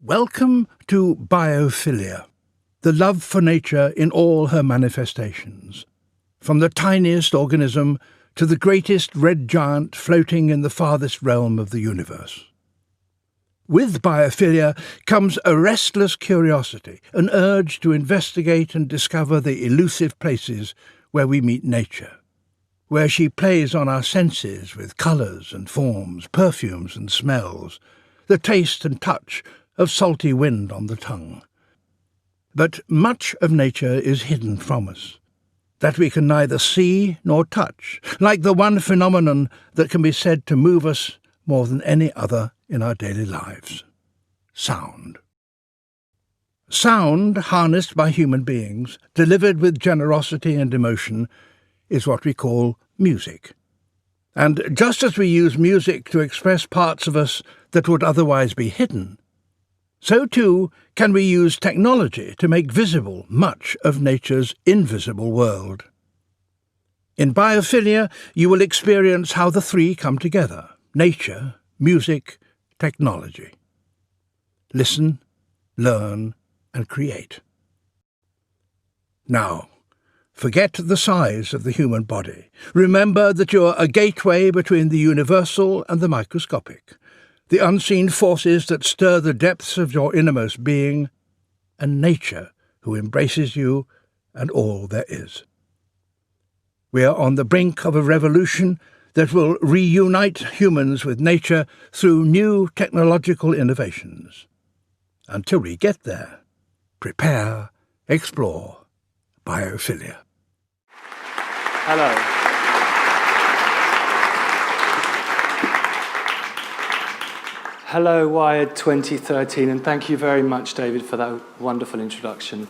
Welcome to Biophilia, the love for nature in all her manifestations, from the tiniest organism to the greatest red giant floating in the farthest realm of the universe. With biophilia comes a restless curiosity, an urge to investigate and discover the elusive places where we meet nature, where she plays on our senses with colours and forms, perfumes and smells, the taste and touch of salty wind on the tongue. But much of nature is hidden from us, that we can neither see nor touch, like the one phenomenon that can be said to move us more than any other in our daily lives: sound. Sound, harnessed by human beings, delivered with generosity and emotion, is what we call music. And just as we use music to express parts of us that would otherwise be hidden, so too can we use technology to make visible much of nature's invisible world. In Biophilia, you will experience how the three come together: nature, music, technology. Listen, learn, and create. Now, forget the size of the human body. Remember that you are a gateway between the universal and the microscopic, the unseen forces that stir the depths of your innermost being, and nature who embraces you and all there is. We are on the brink of a revolution that will reunite humans with nature through new technological innovations. Until we get there, prepare, explore, biophilia. Hello. Hello, Wired 2013, and thank you very much, David, for that wonderful introduction.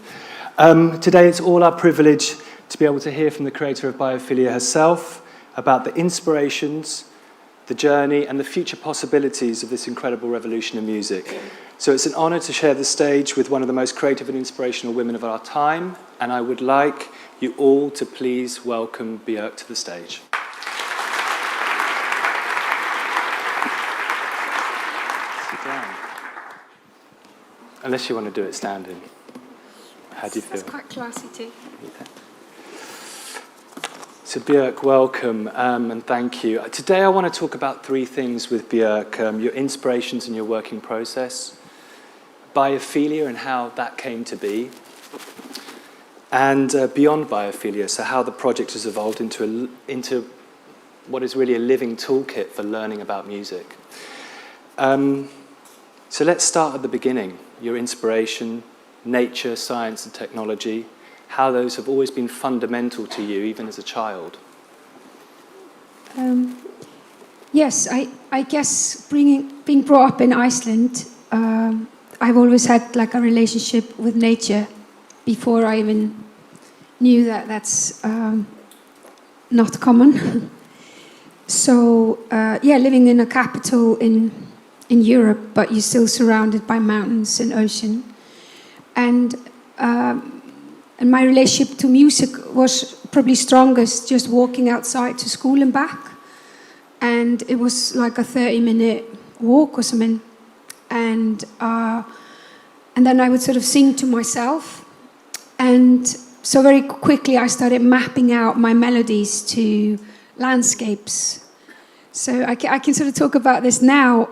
Today it's all our privilege to be able to hear from the creator of Biophilia herself about the inspirations, the journey, and the future possibilities of this incredible revolution in music. So it's an honor to share the stage with one of the most creative and inspirational women of our time, and I would like you all to please welcome Björk to the stage. Sit down. Unless you want to do it standing. How do you feel? That's quite classy too. Yeah. So Björk, welcome, and thank you. Today I want to talk about three things with Björk: your inspirations and your working process, Biophilia and how that came to be, and beyond Biophilia, so how the project has evolved into what is really a living toolkit for learning about music. So let's start at the beginning. Your inspiration, nature, science and technology, how those have always been fundamental to you, even as a child. Yes, I guess being brought up in Iceland, I've always had like a relationship with nature before I even knew that that's not common. So yeah, living in a capital in Europe, but you're still surrounded by mountains and ocean. And my relationship to music was probably strongest just walking outside to school and back. And it was like a 30-minute walk or something. And then I would sort of sing to myself. And so very quickly I started mapping out my melodies to landscapes. So I can sort of talk about this now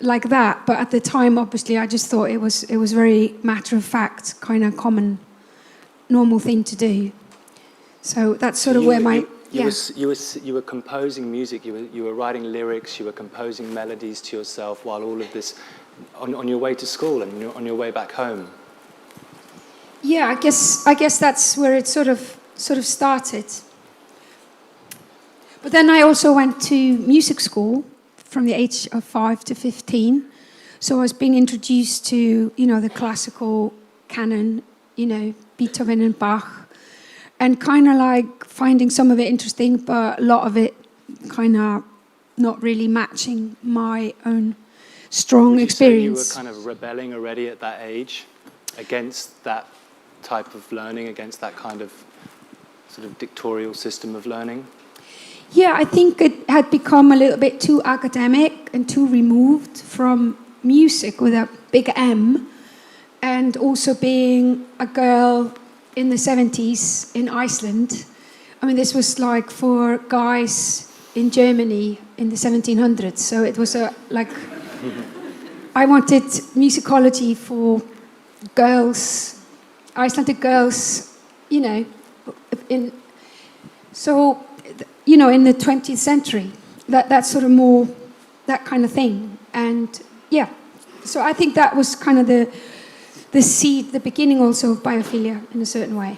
like that, but at the time, obviously, I just thought it was very matter of fact, kind of common, normal thing to do. So that's sort of where my you were composing music. You were writing lyrics. You were composing melodies to yourself while all of this on your way to school and on your way back home. Yeah, I guess that's where it sort of started. But then I also went to music school from the age of 5 to 15. So I was being introduced to, the classical canon, Beethoven and Bach, and kind of like finding some of it interesting, but a lot of it kind of not really matching my own strong experience. So you were kind of rebelling already at that age against that type of learning, against that kind of sort of dictatorial system of learning? Yeah, I think it had become a little bit too academic and too removed from music, with a big M, and also being a girl in the 70s in Iceland. I mean, this was like for guys in Germany in the 1700s. So it was I wanted musicology for girls, Icelandic girls, you know, in the 20th century. That's sort of more that kind of thing. And yeah, so I think that was kind of the seed, the beginning also of Biophilia in a certain way.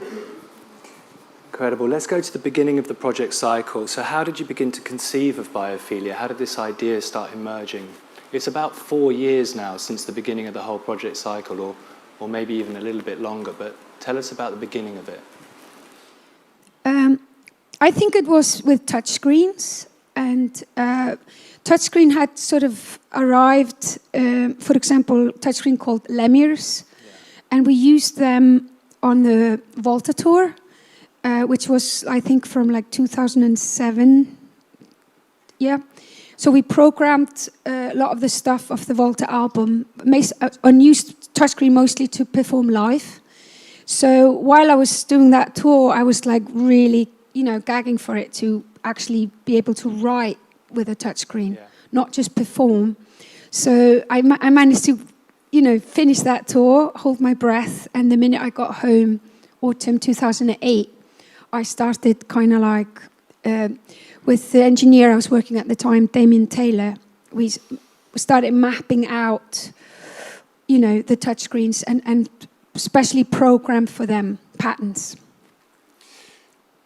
Incredible. Let's go to the beginning of the project cycle. So how did you begin to conceive of Biophilia? How did this idea start emerging? It's about 4 years now since the beginning of the whole project cycle, or maybe even a little bit longer, but tell us about the beginning of it. I think it was with touchscreens, and touchscreen had sort of arrived, for example, touchscreen called Lemires, and we used them on the Volta tour, which was, I think, from like 2007. Yeah. So we programmed a lot of the stuff of the Volta album on used touchscreen mostly to perform live. So while I was doing that tour, I was like really, gagging for it to actually be able to write with a touchscreen, not just perform. So I managed to, finish that tour, hold my breath, and the minute I got home, autumn 2008, I started kind of like, with the engineer I was working at the time, Damien Taylor, we started mapping out, the touchscreens and especially programmed for them patterns.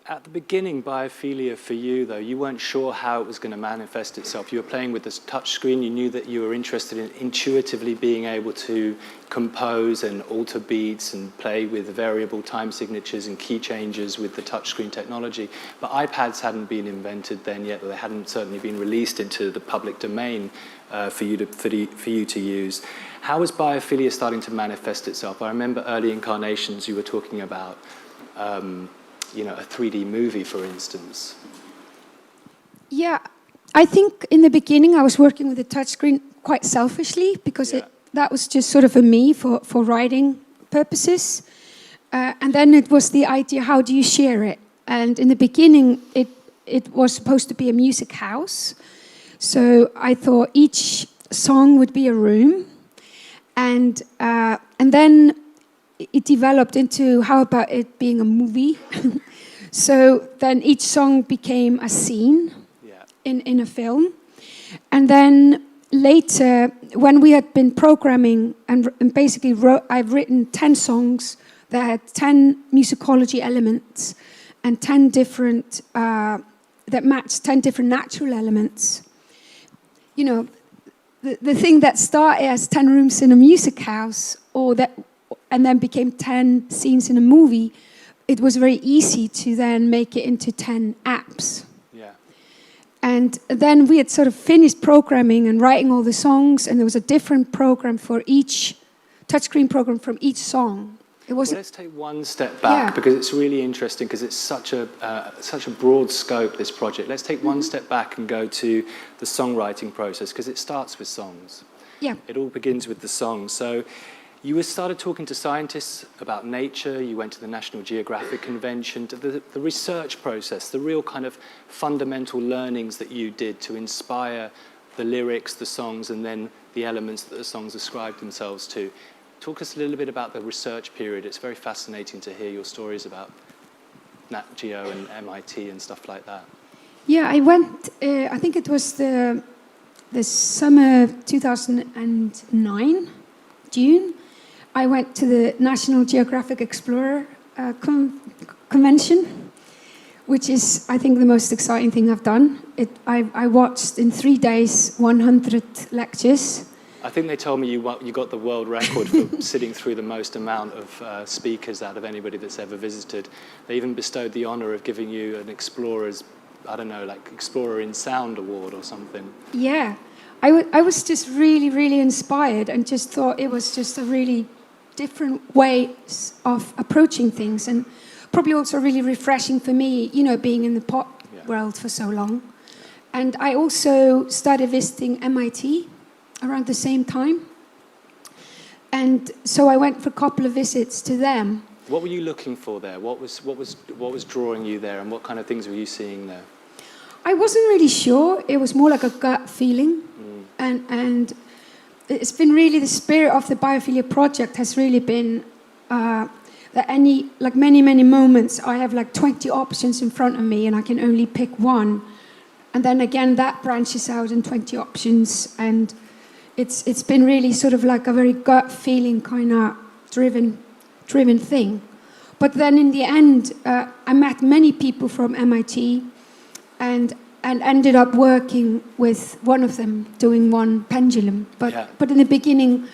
At the beginning, Biophilia for you, though, you weren't sure how it was going to manifest itself. You were playing with this touchscreen. You knew that you were interested in intuitively being able to compose and alter beats and play with variable time signatures and key changes with the touchscreen technology. But iPads hadn't been invented then yet, or they hadn't certainly been released into the public domain for you to use. How was Biophilia starting to manifest itself? I remember early incarnations you were talking about. A 3D movie, for instance. Yeah, I think in the beginning I was working with the touchscreen quite selfishly because that was just sort of for me, for writing purposes. And then it was the idea, how do you share it? And in the beginning, it was supposed to be a music house. So I thought each song would be a room. And then it developed into, how about it being a movie? So then each song became a scene in a film. And then later, when we had been programming and basically I've written 10 songs that had 10 musicology elements and 10 different, that matched 10 different natural elements. The thing that started as 10 rooms in a music house and then became 10 scenes in a movie, it was very easy to then make it into 10 apps. Yeah. And then we had sort of finished programming and writing all the songs, and there was a different program for each, touchscreen program from each song. Let's take one step back, because it's really interesting, because it's such a broad scope, this project. Let's take one step back and go to the songwriting process, because it starts with songs. Yeah. It all begins with the songs. So you started talking to scientists about nature, you went to the National Geographic Convention, to the research process, the real kind of fundamental learnings that you did to inspire the lyrics, the songs, and then the elements that the songs ascribed themselves to. Talk us a little bit about the research period. It's very fascinating to hear your stories about Nat Geo and MIT and stuff like that. Yeah, I went, I think it was the summer 2009, June. I went to the National Geographic Explorer Convention, which is, I think, the most exciting thing I've done. I watched in 3 days 100 lectures. I think they told me you got the world record for sitting through the most amount of speakers out of anybody that's ever visited. They even bestowed the honor of giving you an Explorer's, Explorer in Sound Award or something. Yeah, I was just really, really inspired and just thought it was just a really different ways of approaching things, and probably also really refreshing for me, being in the pop world for so long. And I also started visiting MIT around the same time. And so I went for a couple of visits to them. What were you looking for there? What was drawing you there, and what kind of things were you seeing there? I wasn't really sure. It was more like a gut feeling. And it's been really the spirit of the Biophilia project has really been that many moments I have like 20 options in front of me and I can only pick one. And then again, that branches out in 20 options. And it's been really sort of like a very gut feeling kind of driven thing. But then in the end, I met many people from MIT and ended up working with one of them, doing one pendulum. But in the beginning,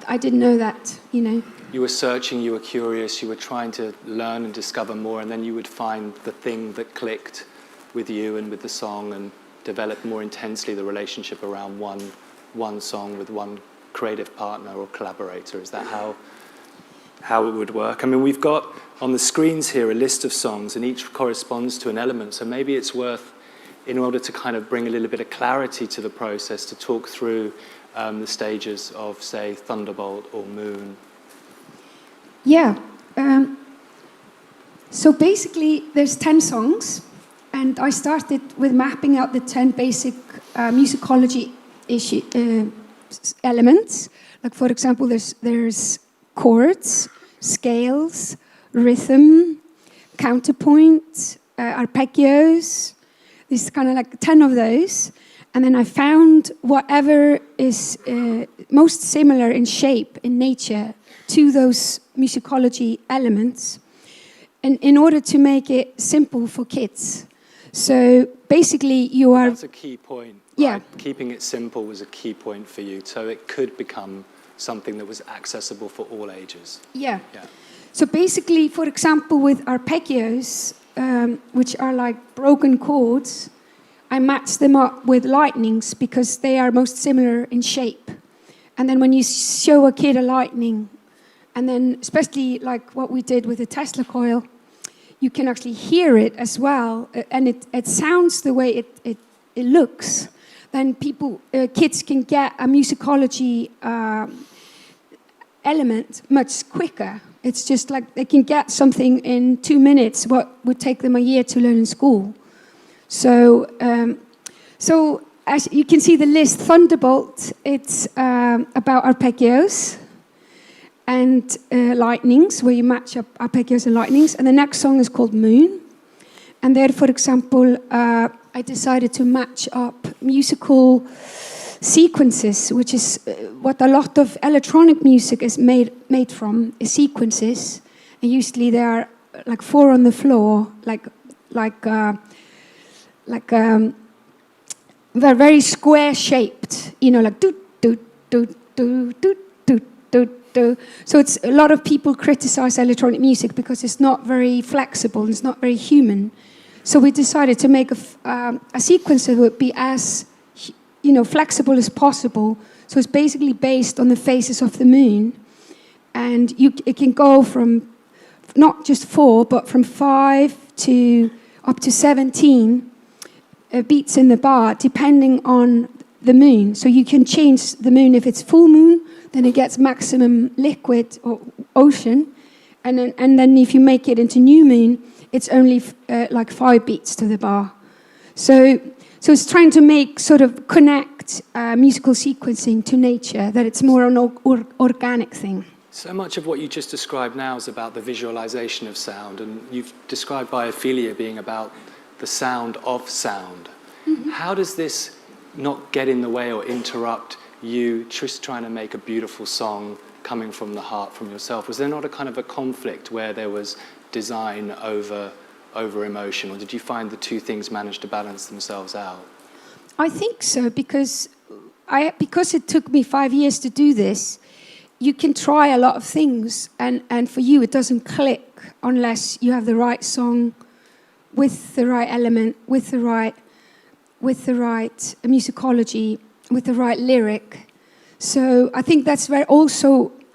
I didn't know that, you know. You were searching, you were curious, you were trying to learn and discover more, and then you would find the thing that clicked with you and with the song and develop more intensely the relationship around one song with one creative partner or collaborator. Is that how it would work? I mean, we've got on the screens here a list of songs, and each corresponds to an element, so maybe it's worth, in order to kind of bring a little bit of clarity to the process, to talk through the stages of, say, Thunderbolt or Moon. Yeah. So basically, there's 10 songs, and I started with mapping out the 10 basic musicology elements. Like, for example, there's chords, scales, rhythm, counterpoint, arpeggios. There's kind of like 10 of those. And then I found whatever is most similar in shape, in nature, to those musicology elements, and in order to make it simple for kids. So basically you are... That's a key point. Yeah. Right? Keeping it simple was a key point for you, so it could become something that was accessible for all ages. Yeah. So basically, for example, with arpeggios, which are like broken chords, I match them up with lightnings because they are most similar in shape. And then when you show a kid a lightning, and then especially like what we did with the Tesla coil, you can actually hear it as well, and it sounds the way it looks. Then kids can get a musicology element much quicker. It's just like they can get something in 2 minutes what would take them a year to learn in school. So as you can see the list, Thunderbolt, it's about arpeggios and lightnings, where you match up arpeggios and lightnings. And the next song is called Moon. And there, for example, I decided to match up musical sequences, which is what a lot of electronic music is made from, is sequences. And usually there are like 4 on the floor, they're very square shaped, you know, like do do do do do do do do. So it's a lot of people criticize electronic music because it's not very flexible, it's not very human. So we decided to make a sequence that would be as, you know, flexible as possible. So it's basically based on the phases of the moon, and it can go from not just 4, but from 5 to up to 17 beats in the bar, depending on the moon. So you can change the moon. If it's full moon, then it gets maximum liquid or ocean, and then if you make it into new moon, it's only like 5 beats to the bar. So it's trying to make sort of connect musical sequencing to nature, that it's more an organic thing. So much of what you just described now is about the visualization of sound, and you've described Biophilia being about the sound of sound. Mm-hmm. How does this not get in the way or interrupt you just trying to make a beautiful song coming from the heart, from yourself? Was there not a kind of a conflict where there was design over emotion, or did you find the two things managed to balance themselves out? I think so, because it took me 5 years to do this. You can try a lot of things, and for you it doesn't click unless you have the right song with the right element, with the right musicology, with the right lyric. So I think that's where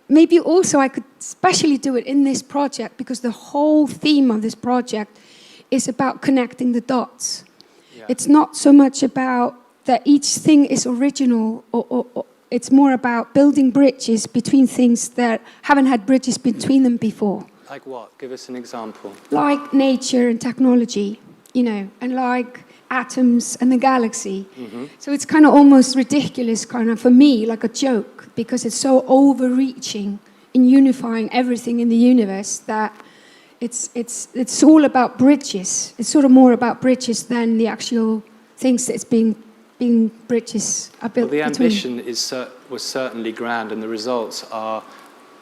maybe I could especially do it in this project, because the whole theme of this project is about connecting the dots. Yeah. It's not so much about that each thing is original, or it's more about building bridges between things that haven't had bridges between them before. Like what? Give us an example. Like nature and technology, and like atoms and the galaxy. Mm-hmm. So it's kind of almost ridiculous, kind of for me, like a joke, because it's so overreaching in unifying everything in the universe that it's all about bridges. It's sort of more about bridges than the actual things that it's being bridges are built Well, the between. ambition was certainly grand, and the results are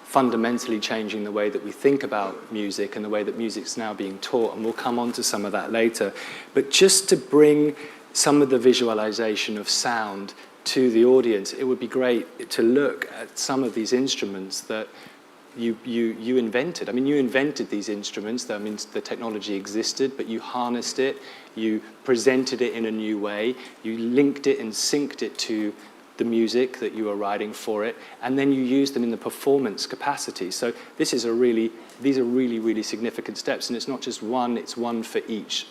fundamentally changing the way that we think about music and the way that music's now being taught, and we'll come on to some of that later. But just to bring some of the visualization of sound to the audience, it would be great to look at some of these instruments that you invented. I mean, you invented these instruments. That means the technology existed, but you harnessed it, you presented it in a new way, you linked it and synced it to the music that you were writing for it, and then you used them in the performance capacity. So these are really significant steps, and it's not just one, it's one for each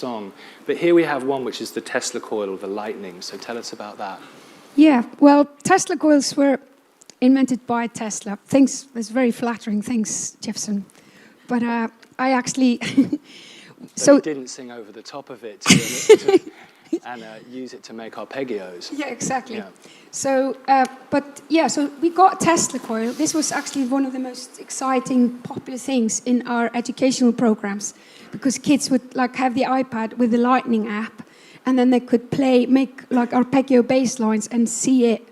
song. But here we have one which is the Tesla coil, the lightning. So tell us about that. Yeah, well, Tesla coils were invented by Tesla. Thanks, that's very flattering. Thanks, Jefferson. But I actually... So you didn't sing over the top of it and use it to make arpeggios. Yeah, exactly. Yeah. So, so we got Tesla coil. This was actually one of the most exciting, popular things in our educational programs, because kids would have the iPad with the Lightning app, and then they could make arpeggio bass lines and see it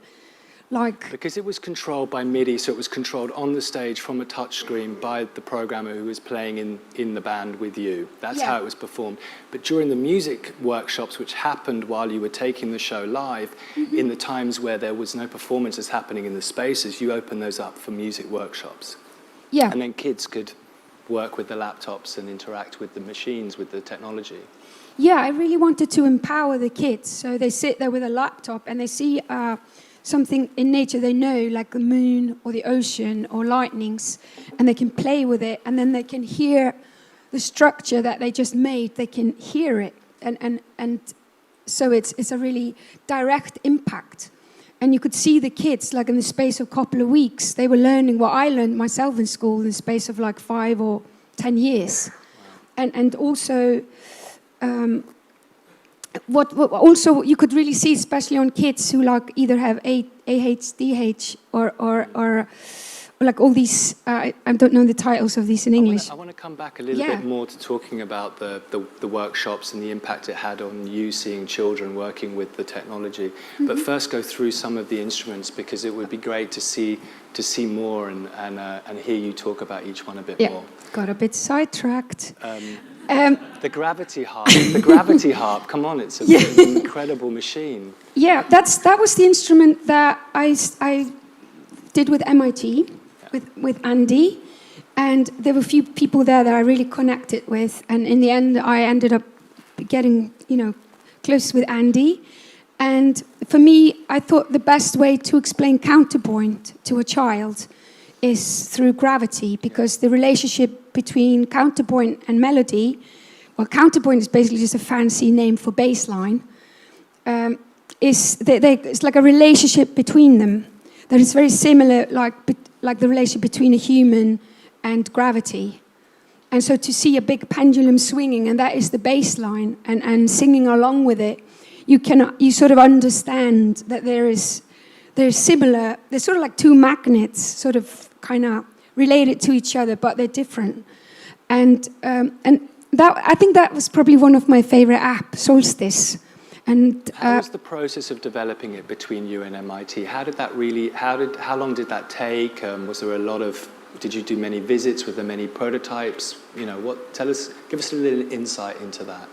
Because it was controlled by MIDI, so it was controlled on the stage from a touchscreen by the programmer who was playing in the band with you. That's how it was performed. But during the music workshops, which happened while you were taking the show live, in the times where there was no performances happening in the spaces, you opened those up for music workshops. Yeah. And then kids could work with the laptops and interact with the machines, with the technology. Yeah, I really wanted to empower the kids. So they sit there with a laptop and they see... something in nature they know, like the moon or the ocean or lightnings, and they can play with it, and then they can hear the structure that they just made. They can hear it, and so it's a really direct impact. And you could see the kids, in the space of a couple of weeks, they were learning what I learned myself in school in the space of 5 or 10 years. And also... What also you could really see, especially on kids who either have ADHD or all these, I don't know the titles of these in English. I want to come back a little bit more to talking about the workshops and the impact it had on you seeing children working with the technology. But first go through some of the instruments, because it would be great to see more and hear you talk about each one a bit more. Got a bit sidetracked. The gravity harp, come on, it's an incredible machine. Yeah, that was the instrument that I did with MIT, with Andy, and there were a few people there that I really connected with, and in the end I ended up getting, close with Andy. And for me, I thought the best way to explain counterpoint to a child is through gravity, because the relationship between counterpoint and melody, well, counterpoint is basically just a fancy name for bass line, it's like a relationship between them that is very similar, like the relationship between a human and gravity. And so to see a big pendulum swinging, and that is the bass line, and singing along with it, you sort of understand that they're similar. They're sort of like two magnets, sort of kind of related to each other, but they're different. And that, I think that was probably one of my favorite apps, Solstice. And how was the process of developing it between you and MIT? How long did that take? Was there a lot of? Did you do many visits? Were there many prototypes? Give us a little insight into that.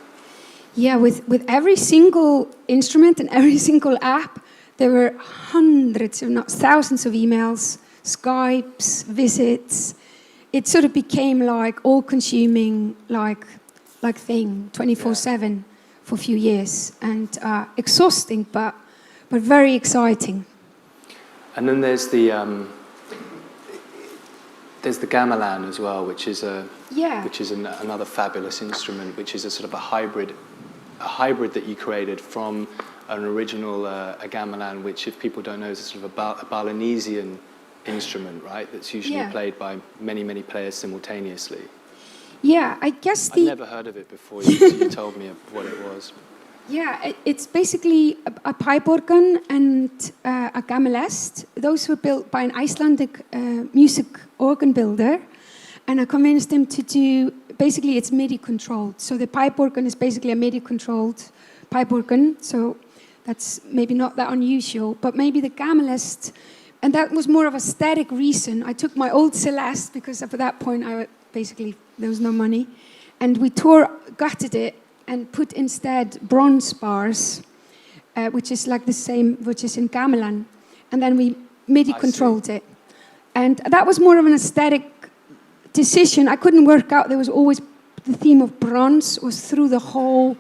Yeah, with every single instrument and every single app, there were hundreds, if not thousands, of emails, Skypes, visits. It sort of became all-consuming, thing, 24/7 for a few years, and exhausting, but very exciting. And then there's the gamelan as well, which is another fabulous instrument, which is a sort of a hybrid that you created from an original a gamelan, which, if people don't know, is a sort of a Balinesian instrument, right? That's usually played by many players simultaneously. Yeah, I guess I've never heard of it before. You told me what it was. Yeah, it's basically a pipe organ and a gamelest. Those were built by an Icelandic music organ builder, and I convinced him to do. Basically, it's MIDI controlled. So the pipe organ is basically a MIDI controlled pipe organ. So that's maybe not that unusual, but maybe the gamelest, and that was more of a aesthetic reason. I took my old Celeste because at that point there was no money, and we gutted it and put instead bronze bars, which is like the same, which is in gamelan, and then we MIDI controlled it, and that was more of an aesthetic decision. I couldn't work out. There was always the theme of bronze was through the whole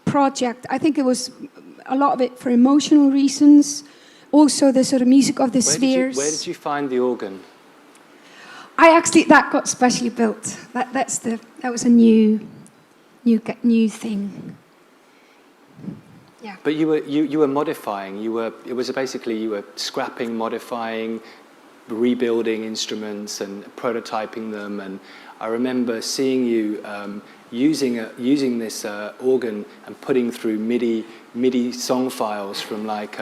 project. I think it was a lot of it for emotional reasons. Also, the sort of music of the spheres. Where did you find the organ? That got specially built. That was a new thing. Yeah. But you were modifying. You were scrapping, modifying, rebuilding instruments and prototyping them. And I remember seeing you using this organ and putting through MIDI song files from like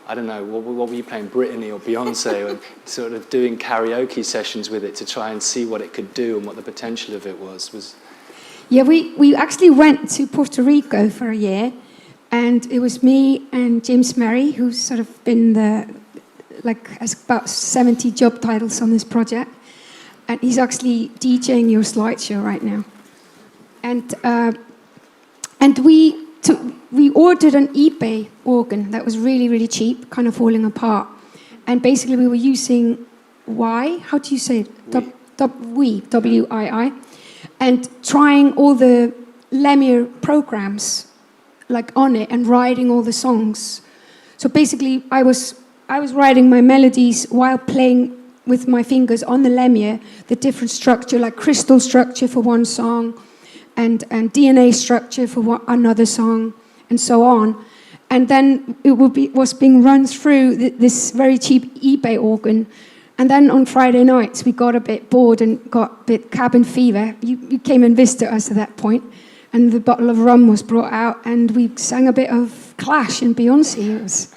I don't know, what were you playing, Brittany or Beyonce, and sort of doing karaoke sessions with it to try and see what it could do and what the potential of it was. Yeah, we actually went to Puerto Rico for a year, and it was me and James Merry, who's sort of been has about 70 job titles on this project, and he's actually DJing your slideshow right now. And we ordered an eBay organ that was really cheap, kind of falling apart, and basically we were using how do you say it? WII, and trying all the Lemire programs like on it and writing all the songs. So basically I was writing my melodies while playing with my fingers on the Lemire, the different structure, like crystal structure for one song, and DNA structure for another song, and so on. And then it was being run through this very cheap eBay organ. And then on Friday nights, we got a bit bored and got a bit cabin fever. You came and visited us at that point, and the bottle of rum was brought out, and we sang a bit of Clash and Beyonce. It was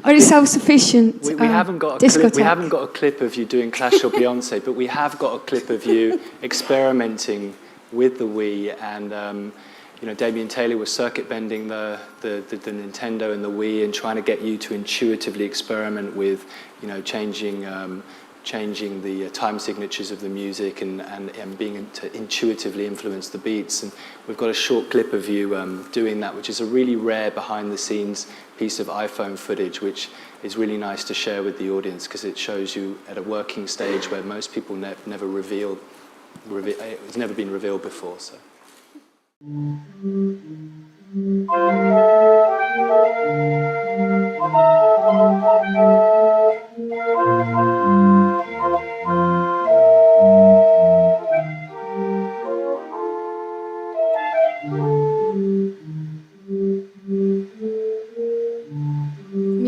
very self-sufficient. We haven't got a clip of you doing Clash or Beyonce, but we have got a clip of you experimenting with the Wii, and Damien Taylor was circuit bending the Nintendo and the Wii and trying to get you to intuitively experiment with, changing the time signatures of the music and being to intuitively influence the beats. And we've got a short clip of you doing that, which is a really rare behind-the-scenes piece of iPhone footage, which is really nice to share with the audience because it shows you at a working stage where most people never reveal. It's never been revealed before. So. Me,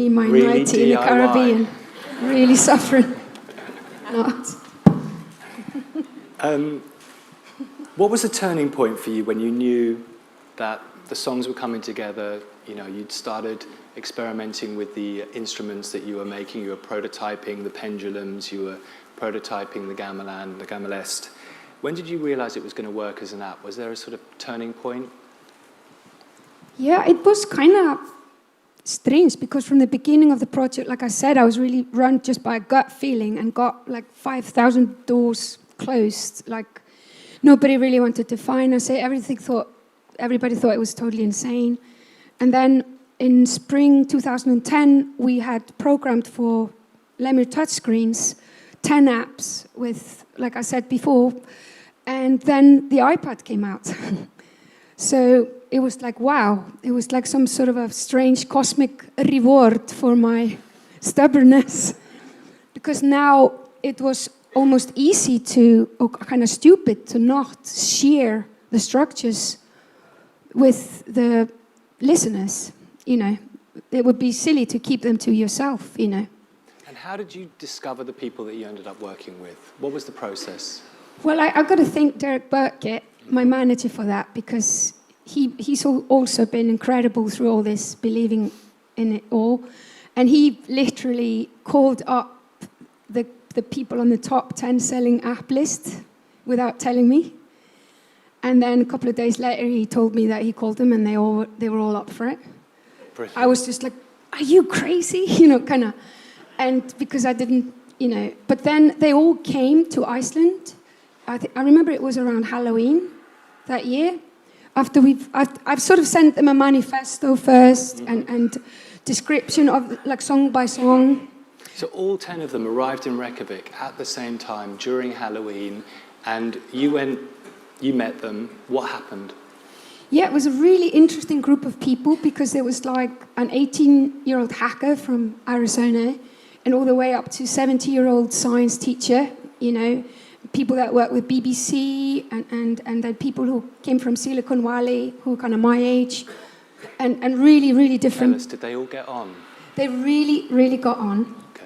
my really night in the Caribbean, really suffering. Not. What was the turning point for you when you knew that the songs were coming together? You'd started experimenting with the instruments that you were making. You were prototyping the pendulums. You were prototyping the gamelan, the gamelest. When did you realize it was going to work as an app? Was there a sort of turning point? Yeah, it was kind of strange because from the beginning of the project, like I said, I was really run just by a gut feeling and got like 5,000 doors closed. Like nobody really wanted to find us. Everybody thought it was totally insane. And then in spring 2010, we had programmed for Lemire touchscreens 10 apps with, like I said before, and then the iPad came out. So it was like, wow, it was like some sort of a strange cosmic reward for my stubbornness. Because now it was almost easy or kind of stupid to not share the structures with the listeners, it would be silly to keep them to yourself, you know. And how did you discover the people that you ended up working with? What was the process? Well, I've got to thank Derek Burkett, my manager, for that, because he's also been incredible through all this, believing in it all. And he literally called up the people on the top 10 selling app list without telling me. And then a couple of days later, he told me that he called them and they were all up for it. Brilliant. I was just like, are you crazy? You know, kind of. And because I didn't, you know. But then they all came to Iceland. I remember it was around Halloween that year. After I've sort of sent them a manifesto first and description of like song by song. So all 10 of them arrived in Reykjavik at the same time during Halloween, and you met them. What happened? Yeah, it was a really interesting group of people because there was like an 18-year-old hacker from Arizona and all the way up to 70-year-old science teacher, you know, people that work with BBC and then people who came from Silicon Valley who were kind of my age and really, really different. Tell us, did they all get on? They really, really got on. Okay.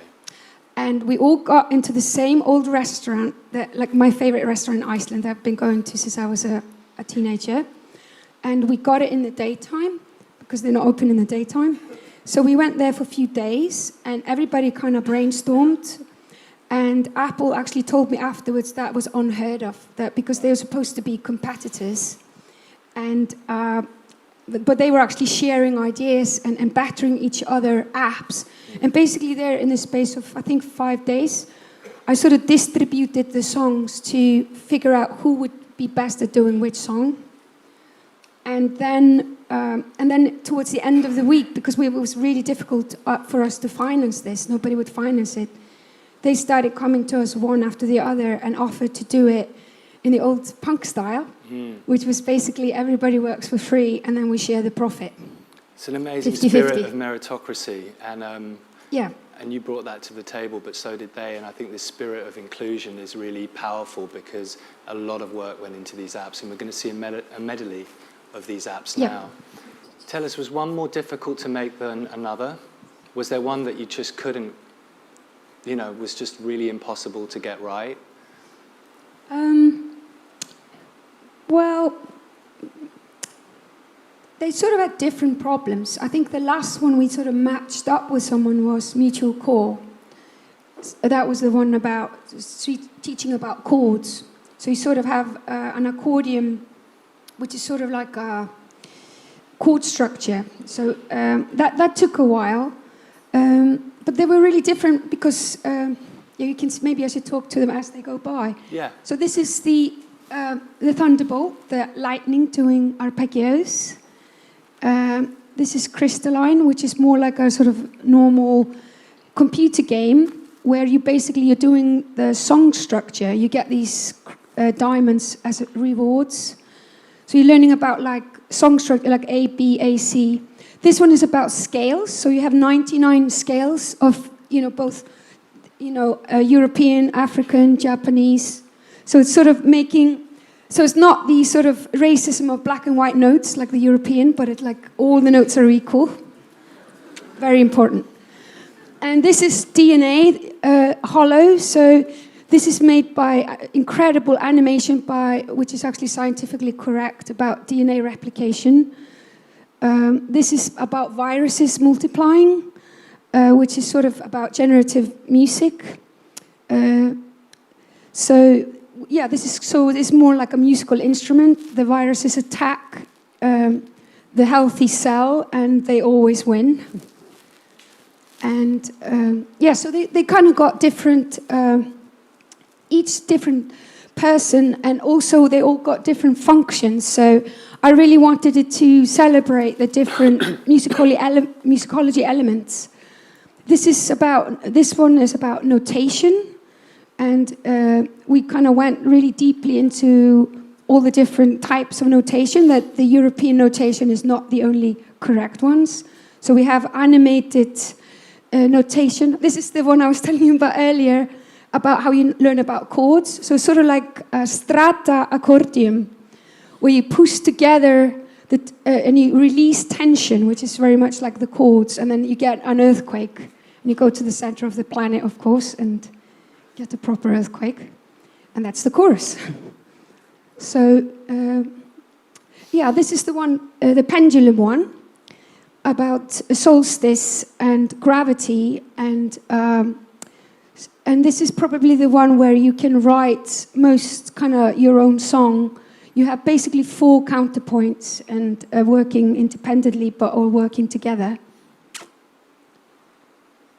And we all got into the same old restaurant, like my favorite restaurant in Iceland that I've been going to since I was a teenager. And we got it in the daytime, because they're not open in the daytime. So we went there for a few days, and everybody kind of brainstormed. And Apple actually told me afterwards that was unheard of, that because they were supposed to be competitors. And but they were actually sharing ideas and battering each other apps. And basically there, in the space of, I think, 5 days, I sort of distributed the songs to figure out who would be best at doing which song. And then towards the end of the week, because it was really difficult for us to finance this, nobody would finance it, they started coming to us one after the other and offered to do it in the old punk style, which was basically everybody works for free and then we share the profit. It's an amazing 50-50. spirit of meritocracy, and Yeah. and you brought that to the table, but so did they. And I think this spirit of inclusion is really powerful because a lot of work went into these apps, and we're going to see a medley of these apps now. Tell us, was one more difficult to make than another? Was there one that you just couldn't, you know, was just really impossible to get right? Well, they sort of had different problems. I think the last one we sort of matched up with someone was Mutual Core. That was the one about teaching about chords. So you sort of have an accordion, which is sort of like a chord structure. So that took a while. But they were really different because you can, maybe I should talk to them as they go by. Yeah. So this is the thunderbolt, the lightning doing arpeggios. This is crystalline, which is more like a sort of normal computer game where you're doing the song structure. You get these diamonds as rewards. So you're learning about like song structure, like A, B, A, C. This one is about scales. So you have 99 scales of, you know, both, you know, European, African, Japanese. So it's sort of so it's not the sort of racism of black and white notes like the European, but it's like all the notes are equal. Very important. And this is DNA hollow. So this is made by incredible animation which is actually scientifically correct about DNA replication. This is about viruses multiplying, which is sort of about generative music. It's more like a musical instrument. The viruses attack the healthy cell, and they always win. And so they kind of got different, each different person, and also they all got different functions. So I really wanted it to celebrate the different musicology elements. This one is about notation. And we kind of went really deeply into all the different types of notation, that the European notation is not the only correct ones. So we have animated notation. This is the one I was telling you about earlier, about how you learn about chords. So sort of like a strata accordion, where you push together and you release tension, which is very much like the chords, and then you get an earthquake, and you go to the center of the planet, of course, and get a proper earthquake, and that's the chorus. So, yeah, this is the one, the pendulum one, about solstice and gravity, and this is probably the one where you can write most kind of your own song. You have basically 4 counterpoints and working independently, but all working together.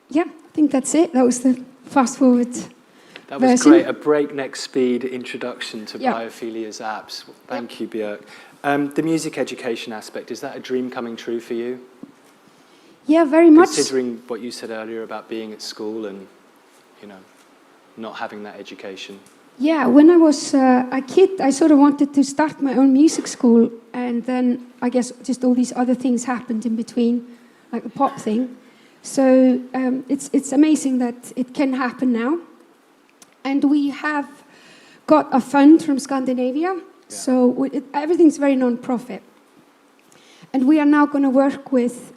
Yeah, I think that's it. That was the fast forward. That was version. great. A breakneck speed introduction to Biophilia's apps. Thank you, Björk. The music education aspect, is that a dream coming true for you? Yeah, very much. Considering what you said earlier about being at school and, you know, not having that education. Yeah, when I was a kid, I sort of wanted to start my own music school, and then I guess just all these other things happened in between, like the pop thing. So it's amazing that it can happen now. And we have got a fund from Scandinavia, so everything's very non-profit. And we are now going to work with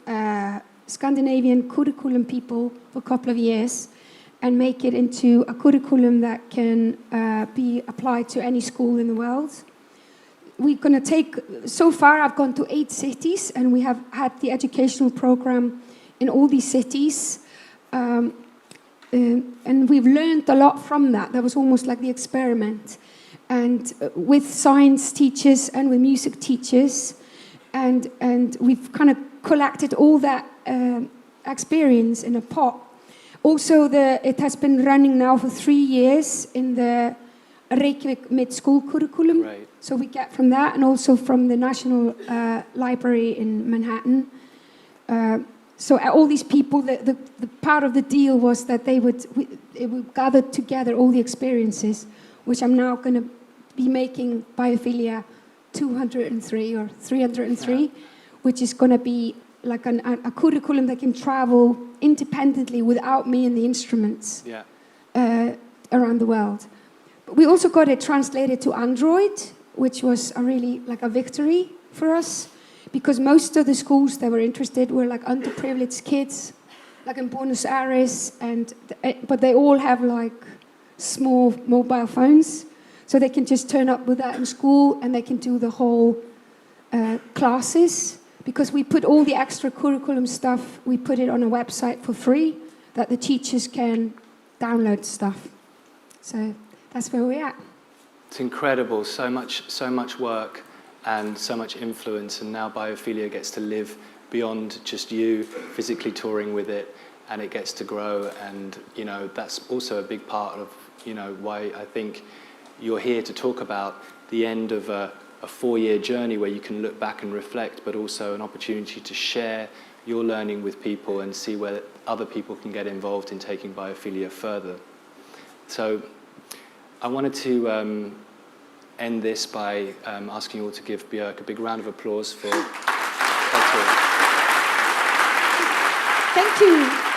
Scandinavian curriculum people for a couple of years and make it into a curriculum that can be applied to any school in the world. We're going to take, so far I've gone to 8 cities, and we have had the educational program in all these cities. And we've learned a lot from that. That was almost like the experiment. And with science teachers and with music teachers, and we've kind of collected all that experience in a pot. Also, it has been running now for 3 years in the Reykjavik mid-school curriculum. Right. So we get from that, and also from the National Library in Manhattan. So all these people, the part of the deal was that it would gather together all the experiences, which I'm now going to be making Biophilia 203 or 303, which is going to be like a curriculum that can travel independently without me and the instruments around the world. But we also got it translated to Android, which was a victory for us, because most of the schools that were interested were like underprivileged kids, like in Buenos Aires, but they all have like small mobile phones, so they can just turn up with that in school, and they can do the whole classes. Because we put all the extra curriculum stuff, we put it on a website for free, that the teachers can download stuff. So that's where we're at. It's incredible, so much work and so much influence, and now Biophilia gets to live beyond just you physically touring with it, and it gets to grow, and you know that's also a big part of why I think you're here to talk about the end of a 4-year journey where you can look back and reflect, but also an opportunity to share your learning with people and see where other people can get involved in taking Biophilia further. So I wanted to end this by asking you all to give Björk a big round of applause for her talk. Thank you.